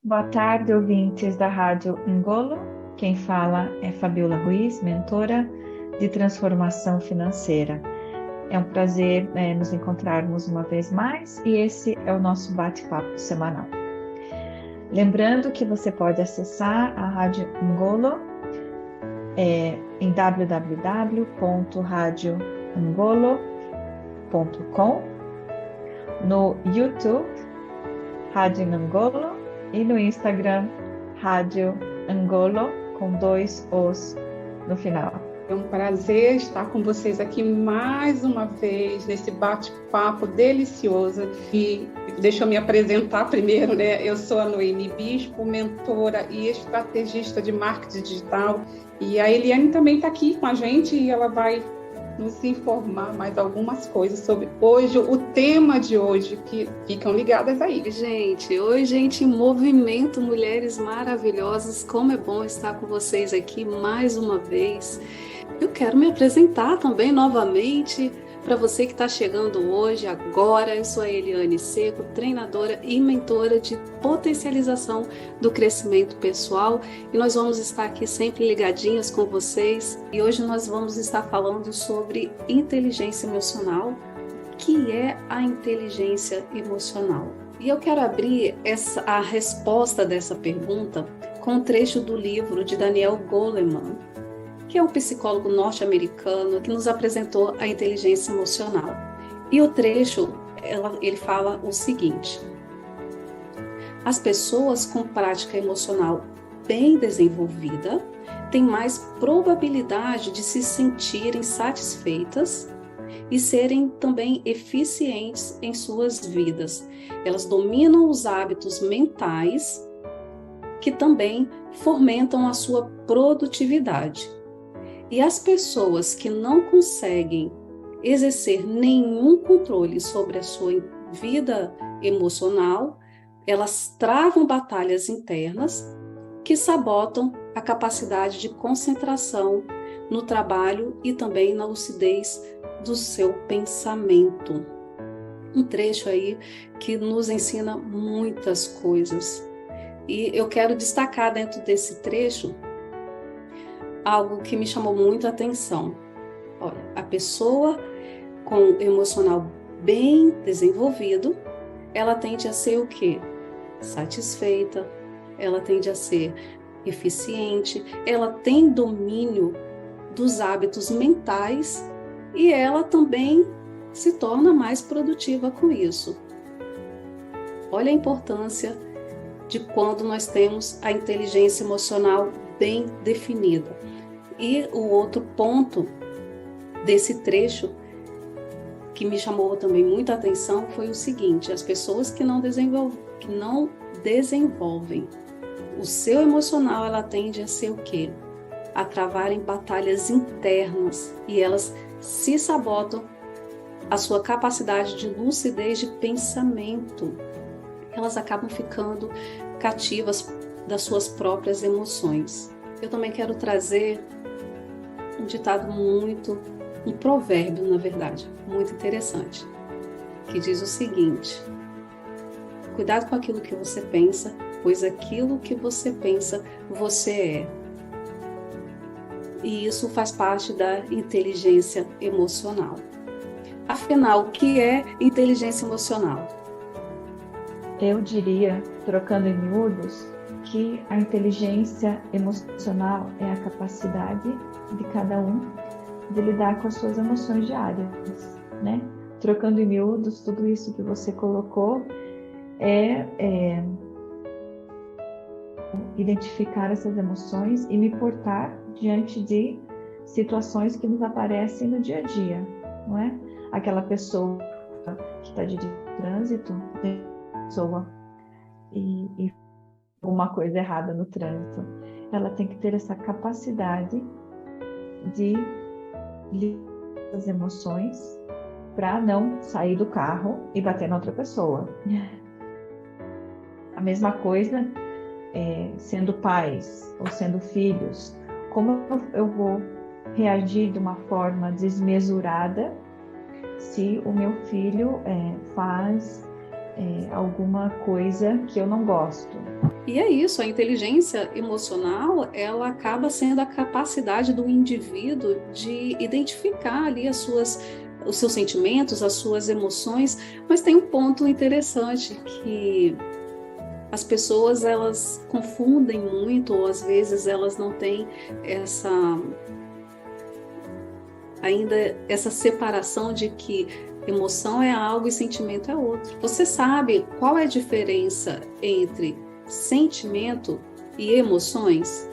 Boa tarde, ouvintes da Rádio Angolo. Quem fala é Fabiola Ruiz, mentora de transformação financeira. É um prazer, nos encontrarmos uma vez mais e esse é o nosso bate-papo semanal. Lembrando que você pode acessar a Rádio Angolo em www.radioangolo.com, no YouTube, Rádio Angolo, e no Instagram, Rádio Angolo, com 2 Os no final. É um prazer estar com vocês aqui mais uma vez, nesse bate-papo delicioso. E deixa eu me apresentar primeiro, né? Eu sou a Noemi Bispo, mentora e estrategista de marketing digital. E a Eliane também está aqui com a gente e ela vai nos informar mais algumas coisas sobre hoje, o tema de hoje, que ficam ligadas aí. Oi, gente, movimento, mulheres maravilhosas, como é bom estar com vocês aqui mais uma vez. Eu quero me apresentar também novamente para você que está chegando hoje, agora. Eu sou a Eliane Seco, treinadora e mentora de potencialização do crescimento pessoal, e nós vamos estar aqui sempre ligadinhas com vocês. E hoje nós vamos estar falando sobre inteligência emocional. O que é a inteligência emocional? E eu quero abrir a resposta dessa pergunta com um trecho do livro de Daniel Goleman, que é um psicólogo norte-americano que nos apresentou a inteligência emocional. E o trecho, ele fala o seguinte: as pessoas com prática emocional bem desenvolvida têm mais probabilidade de se sentirem satisfeitas e serem também eficientes em suas vidas. Elas dominam os hábitos mentais que também fomentam a sua produtividade. E as pessoas que não conseguem exercer nenhum controle sobre a sua vida emocional, elas travam batalhas internas que sabotam a capacidade de concentração no trabalho e também na lucidez do seu pensamento. Um trecho aí que nos ensina muitas coisas. E eu quero destacar dentro desse trecho algo que me chamou muito a atenção. Olha, a pessoa com emocional bem desenvolvido, ela tende a ser o quê? Satisfeita, ela tende a ser eficiente, ela tem domínio dos hábitos mentais e ela também se torna mais produtiva com isso. Olha a importância de quando nós temos a inteligência emocional bem definida. E o outro ponto desse trecho que me chamou também muita atenção foi o seguinte: as pessoas que não desenvolvem o seu emocional, ela tende a ser o quê? A travarem batalhas internas e elas se sabotam a sua capacidade de lucidez de pensamento. Elas acabam ficando cativas das suas próprias emoções. Eu também quero trazer um ditado um provérbio, na verdade, muito interessante, que diz o seguinte: cuidado com aquilo que você pensa, pois aquilo que você pensa, você é. E isso faz parte da inteligência emocional. Afinal, o que é inteligência emocional? Eu diria, trocando em miúdos, que a inteligência emocional é a capacidade de cada um de lidar com as suas emoções diárias, né? Trocando em miúdos, tudo isso que você colocou é identificar essas emoções e me portar diante de situações que nos aparecem no dia a dia, não é? Aquela pessoa que está dirigindo o trânsito, pessoa e alguma coisa errada no trânsito, ela tem que ter essa capacidade de lidar com as emoções para não sair do carro e bater na outra pessoa. A mesma coisa sendo pais ou sendo filhos. Como eu vou reagir de uma forma desmesurada se o meu filho faz alguma coisa que eu não gosto? E é isso, a inteligência emocional, ela acaba sendo a capacidade do indivíduo de identificar ali os seus sentimentos, as suas emoções, mas tem um ponto interessante que as pessoas, elas confundem muito, ou às vezes elas não têm ainda essa separação de que emoção é algo e sentimento é outro. Você sabe qual é a diferença entre sentimento e emoções?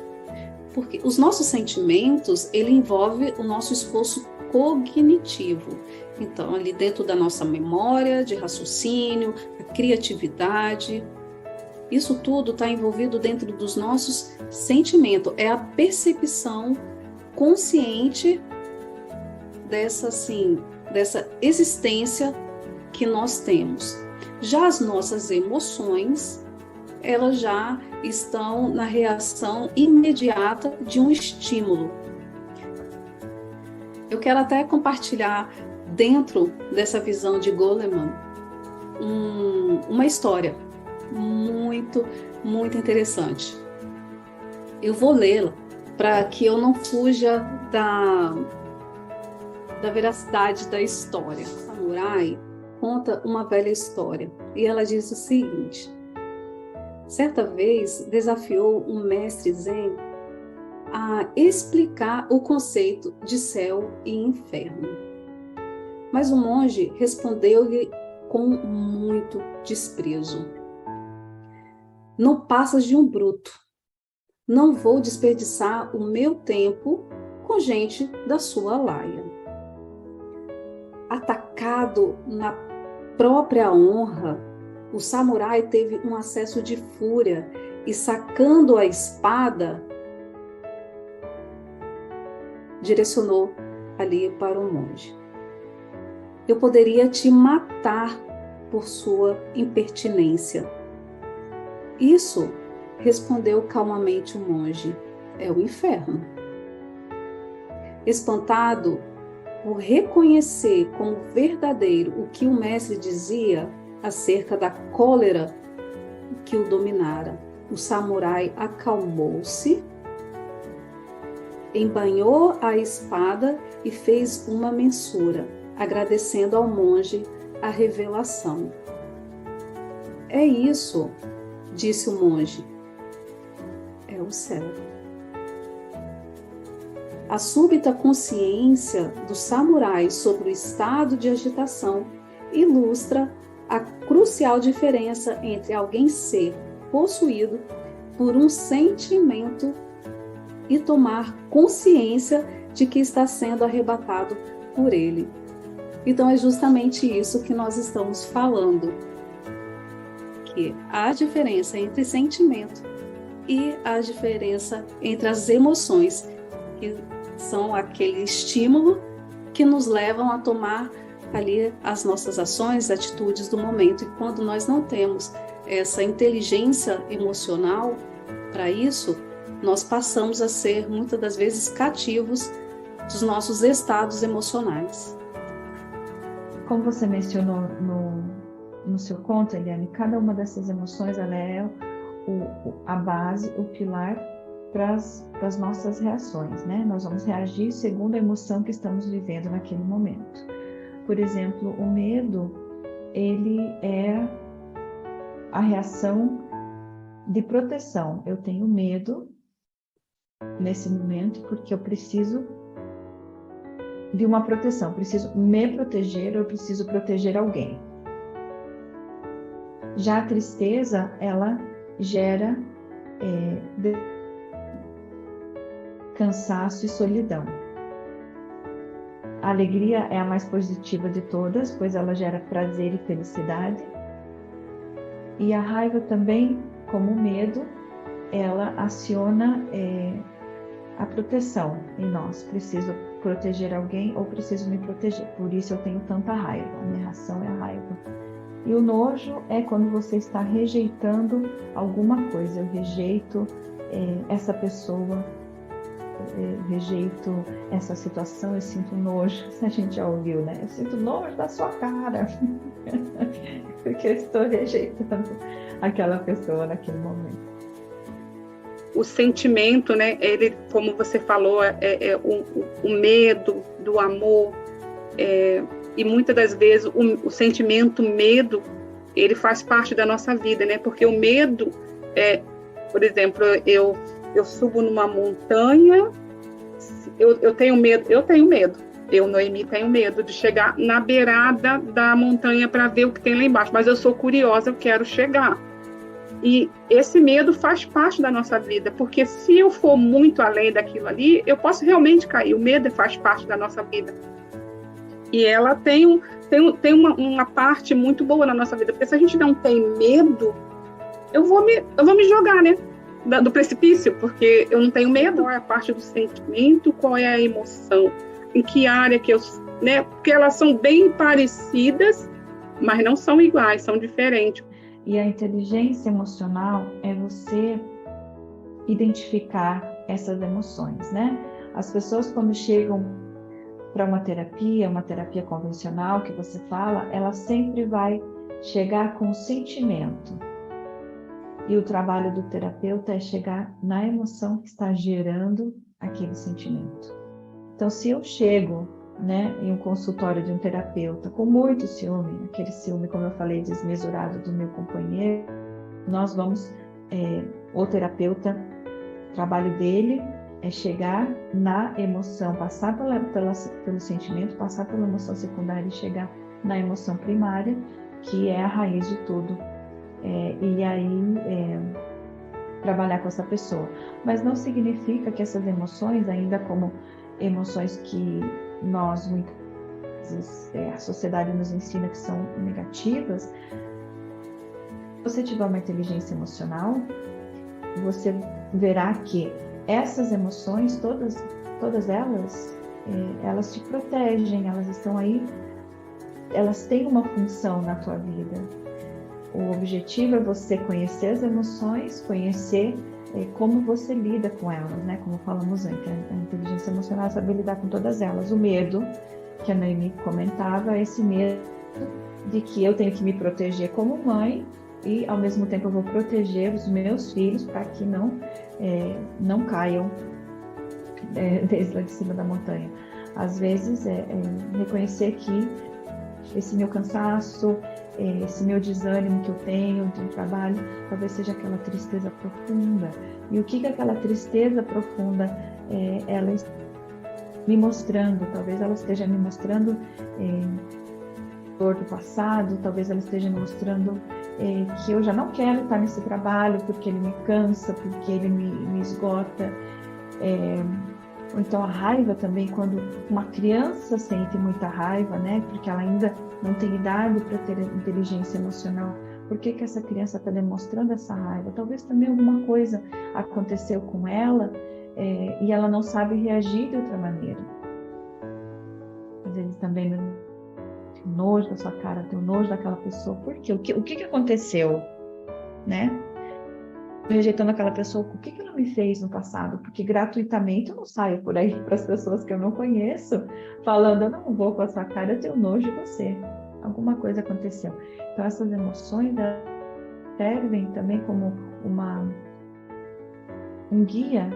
Porque os nossos sentimentos, ele envolve o nosso esforço cognitivo. Então, ali dentro da nossa memória, de raciocínio, a criatividade, isso tudo está envolvido dentro dos nossos sentimentos. É a percepção consciente dessa existência que nós temos. Já as nossas emoções, elas já estão na reação imediata de um estímulo. Eu quero até compartilhar, dentro dessa visão de Goleman, uma história muito, muito interessante. Eu vou lê-la para que eu não fuja da veracidade da história. O samurai conta uma velha história e ela diz o seguinte: certa vez desafiou um mestre Zen a explicar o conceito de céu e inferno. Mas o monge respondeu-lhe com muito desprezo: não passas de um bruto. Não vou desperdiçar o meu tempo com gente da sua laia. Atacado na própria honra, o samurai teve um acesso de fúria e, sacando a espada, direcionou ali para o monge. Eu poderia te matar por sua impertinência. Isso, respondeu calmamente o monge, é o inferno. Espantado por reconhecer como verdadeiro o que o mestre dizia acerca da cólera que o dominara, o samurai acalmou-se, embanhou a espada e fez uma mensura, agradecendo ao monge a revelação. É isso, disse o monge, é o céu. A súbita consciência do samurai sobre o estado de agitação ilustra a crucial diferença entre alguém ser possuído por um sentimento e tomar consciência de que está sendo arrebatado por ele. Então é justamente isso que nós estamos falando, que há diferença entre sentimento e a diferença entre as emoções, que são aquele estímulo que nos levam a tomar ali as nossas ações, atitudes do momento. E quando nós não temos essa inteligência emocional para isso, nós passamos a ser, muitas das vezes, cativos dos nossos estados emocionais. Como você mencionou no seu conto, Eliane, cada uma dessas emoções ela é a base, o pilar para as nossas reações, né? Nós vamos reagir segundo a emoção que estamos vivendo naquele momento. Por exemplo, o medo, ele é a reação de proteção. Eu tenho medo nesse momento porque eu preciso de uma proteção, preciso me proteger, eu preciso proteger alguém. Já a tristeza, ela gera cansaço e solidão. A alegria é a mais positiva de todas, pois ela gera prazer e felicidade. E a raiva também, como o medo, ela aciona a proteção em nós. Preciso proteger alguém ou preciso me proteger. Por isso eu tenho tanta raiva. A minha reação é a raiva. E o nojo é quando você está rejeitando alguma coisa. Eu rejeito essa pessoa, rejeito essa situação, eu sinto nojo. A gente já ouviu, né? Eu sinto nojo da sua cara. Porque eu estou rejeitando aquela pessoa naquele momento. o sentimento, né? Ele, como você falou, o medo do amor, e muitas das vezes o sentimento medo, ele faz parte da nossa vida, né? Porque o medo, por exemplo, eu subo numa montanha, eu tenho medo, eu, Noemi, tenho medo de chegar na beirada da montanha para ver o que tem lá embaixo, mas eu sou curiosa, eu quero chegar. E esse medo faz parte da nossa vida, porque se eu for muito além daquilo ali, eu posso realmente cair. O medo faz parte da nossa vida. E ela tem uma parte muito boa na nossa vida, porque se a gente não tem medo, eu vou me jogar, né? Do precipício, porque eu não tenho medo. Qual é a parte do sentimento, qual é a emoção, em que área que eu... né? Porque elas são bem parecidas, mas não são iguais, são diferentes. E a inteligência emocional é você identificar essas emoções, né? As pessoas, quando chegam para uma terapia convencional que você fala, ela sempre vai chegar com o sentimento. E o trabalho do terapeuta é chegar na emoção que está gerando aquele sentimento. Então, se eu chego, né, em um consultório de um terapeuta com muito ciúme, aquele ciúme, como eu falei, desmesurado do meu companheiro, nós vamos, o terapeuta, o trabalho dele é chegar na emoção, passar pelo sentimento, passar pela emoção secundária e chegar na emoção primária, que é a raiz de tudo. E aí trabalhar com essa pessoa. Mas não significa que essas emoções, ainda como emoções que nós, muitas vezes, a sociedade nos ensina que são negativas, se você tiver uma inteligência emocional, você verá que essas emoções, todas elas, elas te protegem, elas estão aí, elas têm uma função na tua vida. O objetivo é você conhecer as emoções, conhecer como você lida com elas, né? Como falamos antes, a inteligência emocional é saber lidar com todas elas. O medo, que a Noemi comentava, é esse medo de que eu tenho que me proteger como mãe e, ao mesmo tempo, eu vou proteger os meus filhos para que não caiam desde lá de cima da montanha. Às vezes, reconhecer que esse meu cansaço, esse meu desânimo que eu tenho de um trabalho, talvez seja aquela tristeza profunda. E o que aquela tristeza profunda ela está me mostrando? Talvez ela esteja me mostrando dor do passado, talvez ela esteja me mostrando que eu já não quero estar nesse trabalho porque ele me cansa, porque ele me esgota. Ou então a raiva também, quando uma criança sente muita raiva, né? Porque ela ainda não tem idade para ter inteligência emocional. Por que essa criança está demonstrando essa raiva? Talvez também alguma coisa aconteceu com ela e ela não sabe reagir de outra maneira. Às vezes também tem nojo da sua cara, tem nojo daquela pessoa. Por quê? O que aconteceu? Né? Rejeitando aquela pessoa, o que ela me fez no passado? Porque gratuitamente eu não saio por aí para as pessoas que eu não conheço, falando, eu não vou com a sua cara, eu tenho nojo de você. Alguma coisa aconteceu. Então essas emoções servem também como um guia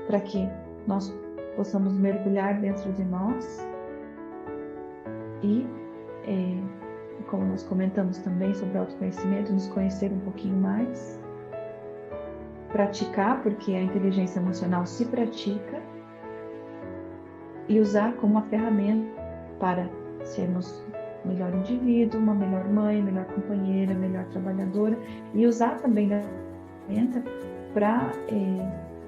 para que nós possamos mergulhar dentro de nós e, como nós comentamos também sobre autoconhecimento, nos conhecer um pouquinho mais, praticar, porque a inteligência emocional se pratica, e usar como uma ferramenta para sermos um melhor indivíduo, uma melhor mãe, melhor companheira, melhor trabalhadora, e usar também a ferramenta para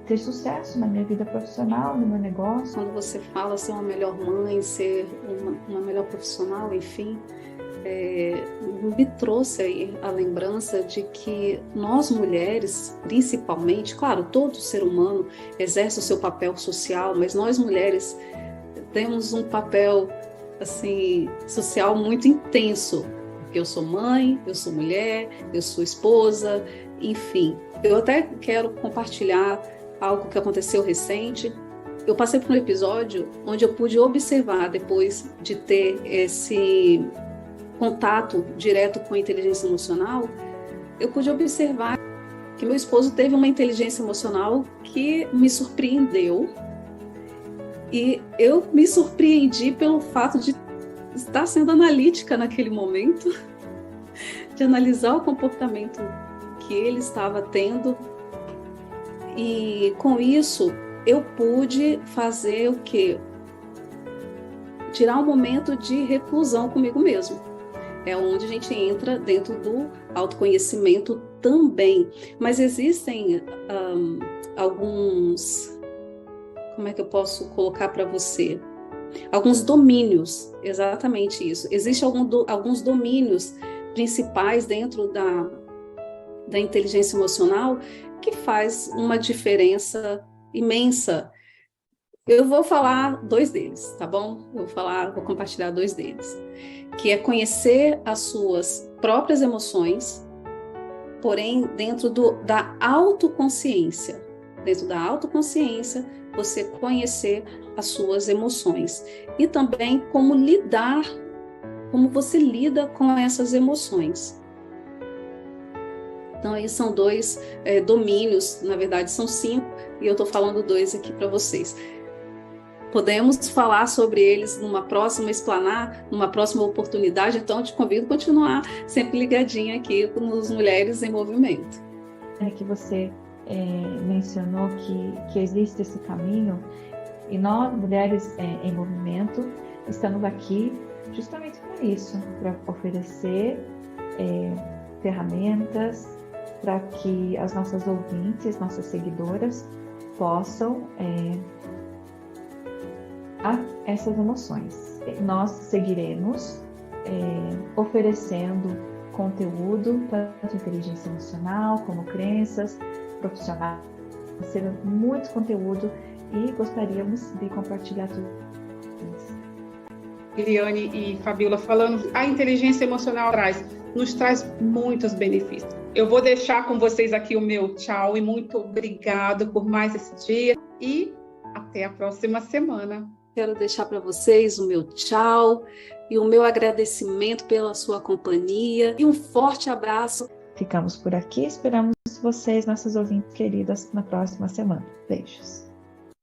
ter sucesso na minha vida profissional, no meu negócio. Quando você fala ser uma melhor mãe, ser uma melhor profissional, enfim, me trouxe aí a lembrança de que nós mulheres, principalmente, claro, todo ser humano exerce o seu papel social, mas nós mulheres temos um papel assim social muito intenso, porque eu sou mãe, eu sou mulher, eu sou esposa, enfim. Eu até quero compartilhar algo que aconteceu recente. Eu passei por um episódio onde eu pude observar, depois de ter esse contato direto com a inteligência emocional, eu pude observar que meu esposo teve uma inteligência emocional que me surpreendeu. E eu me surpreendi pelo fato de estar sendo analítica naquele momento, de analisar o comportamento que ele estava tendo. E com isso, eu pude fazer o quê? Tirar um momento de reclusão comigo mesmo. É onde a gente entra dentro do autoconhecimento também. Mas existem alguns... Como é que eu posso colocar para você? Alguns domínios, exatamente isso. Existem alguns domínios principais dentro da inteligência emocional que faz uma diferença imensa. Eu vou falar 2 deles, tá bom? Vou compartilhar 2 deles, que é conhecer as suas próprias emoções, porém dentro da autoconsciência. Dentro da autoconsciência, você conhecer as suas emoções e também como você lida com essas emoções. Então, aí são 2 domínios, na verdade são 5, e eu estou falando 2 aqui para vocês. Podemos falar sobre eles numa próxima oportunidade, então eu te convido a continuar sempre ligadinha aqui nos Mulheres em Movimento. É que você mencionou que existe esse caminho, e nós, Mulheres em Movimento, estamos aqui justamente para isso, para oferecer ferramentas para que as nossas ouvintes, nossas seguidoras, possam essas emoções. Nós seguiremos oferecendo conteúdo, tanto inteligência emocional como crenças, profissional, muito conteúdo, e gostaríamos de compartilhar tudo isso. Eliane e Fabiola falando, a inteligência emocional nos traz muitos benefícios. Eu vou deixar com vocês aqui o meu tchau e muito obrigado por mais esse dia e até a próxima semana. Quero deixar para vocês o meu tchau e o meu agradecimento pela sua companhia e um forte abraço. Ficamos por aqui, esperamos vocês, nossas ouvintes queridas, na próxima semana. Beijos.